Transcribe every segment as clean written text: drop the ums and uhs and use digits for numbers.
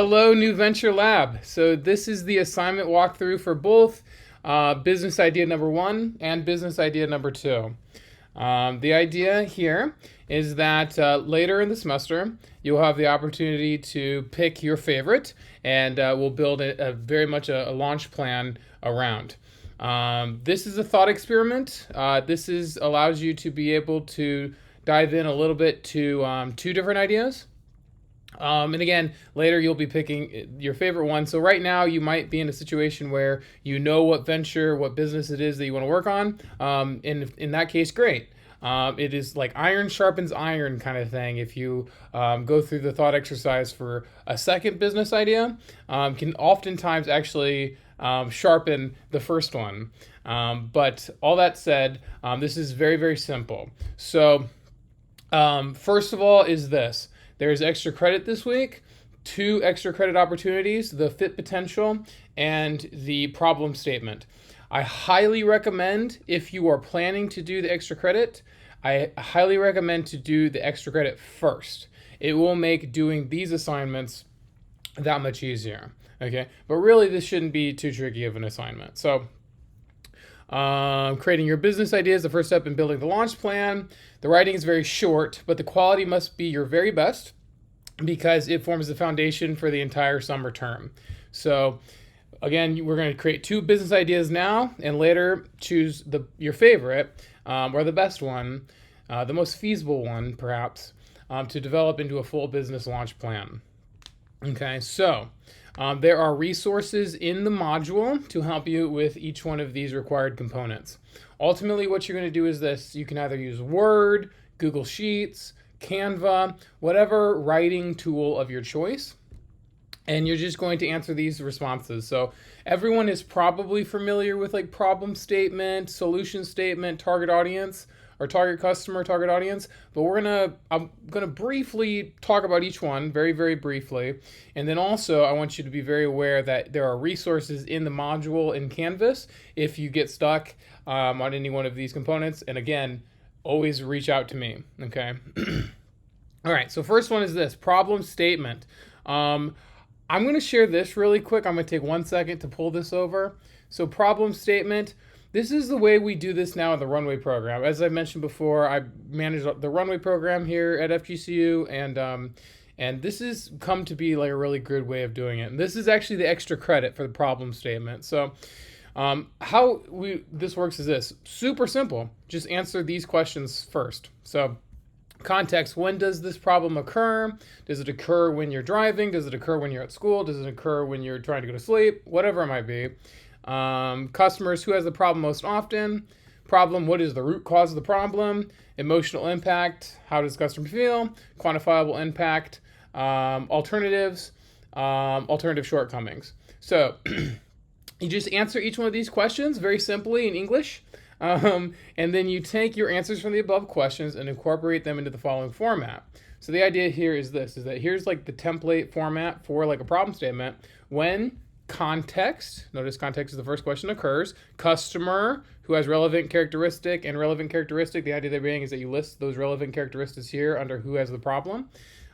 Hello, New Venture Lab. So this is the assignment walkthrough for both business idea number one and business idea number two. The idea here is that later in the semester, you'll have the opportunity to pick your favorite, and we'll build a very much a launch plan around. This is a thought experiment. This allows you to be able to dive in a little bit to two different ideas. And again, later you'll be picking your favorite one. So right now you might be in a situation where you know what venture, what business it is that you want to work on. In that case, great. It is like iron sharpens iron kind of thing. If you go through the thought exercise for a second business idea, can oftentimes actually sharpen the first one. But all that said, this is very, very simple. So first of all is this. There's extra credit this week, 2 extra credit opportunities, the fit potential and the problem statement. I highly recommend, if you are planning to do the extra credit, I highly recommend to do the extra credit first. It will make doing these assignments that much easier. Okay, but really this shouldn't be too tricky of an assignment. So creating your business idea is the first step in building the launch plan. The writing is very short, but the quality must be your very best because it forms the foundation for the entire summer term. So again, we're going to create 2 business ideas now and later choose your favorite or the best one, the most feasible one perhaps, to develop into a full business launch plan. Okay, so there are resources in the module to help you with each one of these required components. Ultimately, what you're going to do is this. You can either use Word, Google Sheets, Canva, whatever writing tool of your choice, and you're just going to answer these responses. So everyone is probably familiar with like problem statement, solution statement, target audience, or target customer, target audience, but I'm gonna briefly talk about each one, very, very briefly. And then also I want you to be very aware that there are resources in the module in Canvas if you get stuck on any one of these components. And again, always reach out to me, okay? All right, so first one is this, problem statement. I'm gonna share this really quick. I'm gonna take 1 second to pull this over. So problem statement, this is the way we do this now in the Runway program. As I mentioned before, I manage the Runway program here at FGCU, and this has come to be like a really good way of doing it. And this is actually the extra credit for the problem statement. So how this works is this, super simple. Just answer these questions first. So context, when does this problem occur? Does it occur when you're driving? Does it occur when you're at school? Does it occur when you're trying to go to sleep? Whatever it might be. Customers, who has the problem most often? Problem, what is the root cause of the problem? Emotional impact, how does the customer feel? Quantifiable impact, alternatives, alternative shortcomings. So you just answer each one of these questions very simply in English, and then you take your answers from the above questions and incorporate them into the following format. So the idea here is this, is that here's like the template format for like a problem statement. When context, notice context is the first question, occurs. Customer, who has relevant characteristic and relevant characteristic. The idea there being is that you list those relevant characteristics here under who has the problem.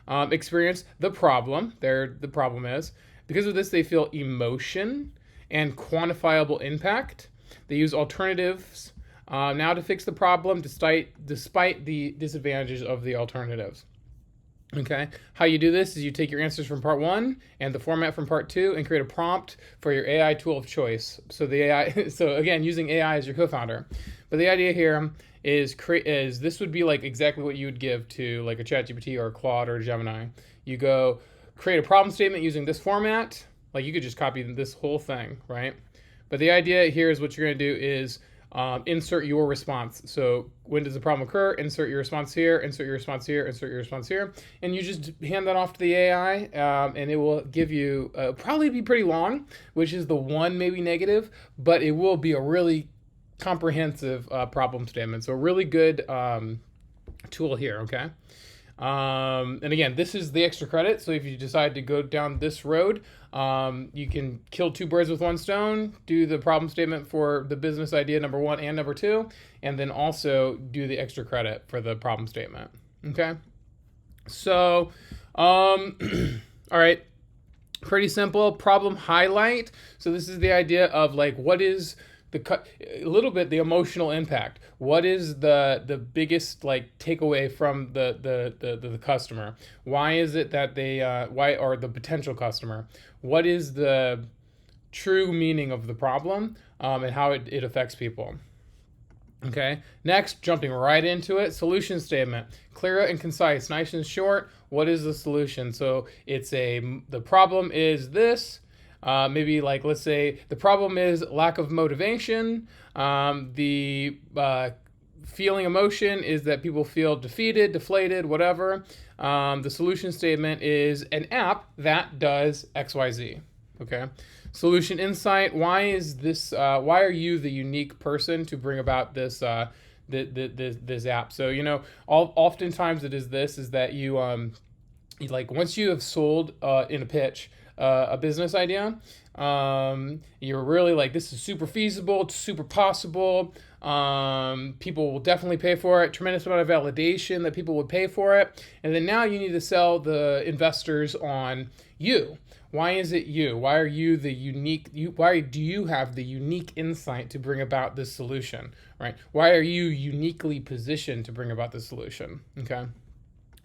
Experience, the problem. There, the problem is. Because of this, they feel emotion and quantifiable impact. They use alternatives now to fix the problem despite the disadvantages of the alternatives. Okay, how you do this is you take your answers from part 1 and the format from part 2 and create a prompt for your AI tool of choice. So the AI, so again, using AI as your co-founder. But the idea here is this would be like exactly what you would give to like a ChatGPT or a Claude or a Gemini. You go create a problem statement using this format. Like you could just copy this whole thing, right? But the idea here is what you're going to do is insert your response. So when does the problem occur? Insert your response here, insert your response here, insert your response here. And you just hand that off to the AI and it will give you, probably be pretty long, which is the one maybe negative, but it will be a really comprehensive problem statement. So a really good tool here, okay? And again, this is the extra credit. So if you decide to go down this road, you can kill 2 birds with 1 stone, do the problem statement for the business idea number 1 and number 2, and then also do the extra credit for the problem statement. Okay. So, all right. Pretty simple. Problem highlight. So this is the idea of like, what is a little bit the emotional impact. What is the biggest like takeaway from the customer? Why is it that they why, or the potential customer? What is the true meaning of the problem, and how it affects people? Okay, next, jumping right into it, solution statement. Clear and concise, nice and short. What is the solution? So the problem is this. Maybe like, let's say the problem is lack of motivation. The feeling emotion is that people feel defeated, deflated, whatever. The solution statement is an app that does XYZ. Okay. Solution insight. Why is this? Why are you the unique person to bring about this this app? So oftentimes it is this is that you like once you have sold in a pitch a business idea, you're really like, this is super feasible, it's super possible. People will definitely pay for it. Tremendous amount of validation that people would pay for it, and then now you need to sell the investors on you. Why is it you? Why are you the unique? Why do you have the unique insight to bring about this solution? Right? Why are you uniquely positioned to bring about this solution? Okay.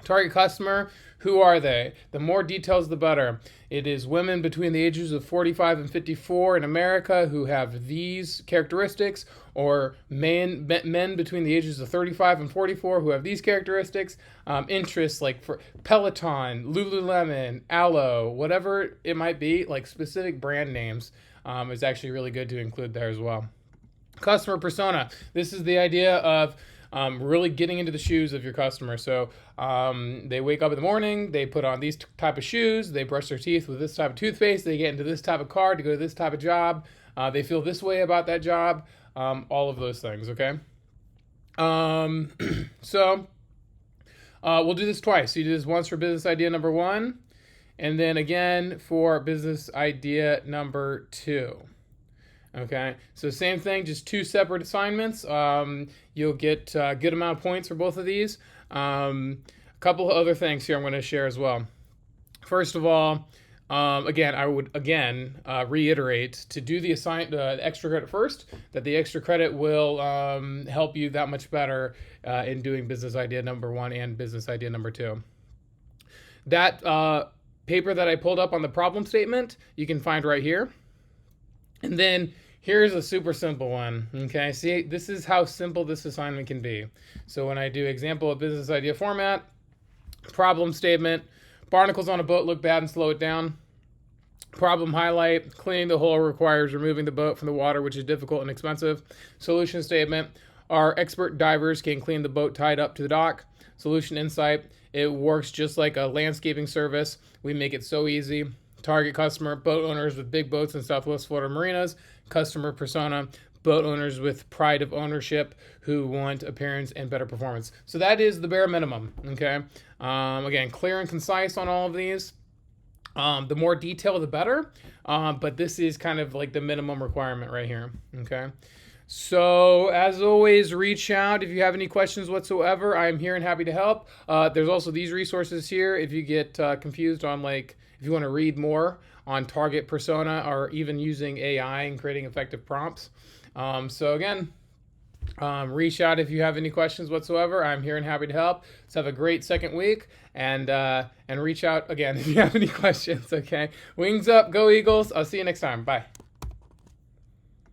Target customer, who are they? The more details, the better. It is women between the ages of 45 and 54 in America who have these characteristics, or men between the ages of 35 and 44 who have these characteristics. Interests like for Peloton, Lululemon, Aloe, whatever it might be, like specific brand names, is actually really good to include there as well. Customer persona. This is the idea of really getting into the shoes of your customer. So they wake up in the morning, they put on these type of shoes, they brush their teeth with this type of toothpaste, they get into this type of car to go to this type of job, they feel this way about that job, all of those things, okay? So we'll do this twice. So you do this once for business idea number 1, and then again for business idea number 2. Okay, so same thing, just 2 separate assignments. You'll get a good amount of points for both of these. A couple of other things here I'm going to share as well. First of all, again, I would reiterate to do the extra credit first, that the extra credit will help you that much better in doing business idea number 1 and business idea number 2. That paper that I pulled up on the problem statement, you can find right here. And then here's a super simple one, okay? See, this is how simple this assignment can be. So when I do example of business idea format, problem statement, barnacles on a boat look bad and slow it down. Problem highlight, cleaning the hull requires removing the boat from the water, which is difficult and expensive. Solution statement, our expert divers can clean the boat tied up to the dock. Solution insight, it works just like a landscaping service. We make it so easy. Target customer, boat owners with big boats in Southwest Florida marinas. Customer persona, boat owners with pride of ownership who want appearance and better performance. So that is the bare minimum, okay? Again, clear and concise on all of these. The more detail, the better. But this is kind of like the minimum requirement right here, okay? So as always, reach out if you have any questions whatsoever. I'm here and happy to help. There's also these resources here if you get confused on like, if you want to read more on target persona or even using AI and creating effective prompts. So again, reach out if you have any questions whatsoever. I'm here and happy to help. Let's have a great second week, and reach out again if you have any questions, okay? Wings up, go Eagles. I'll see you next time. Bye.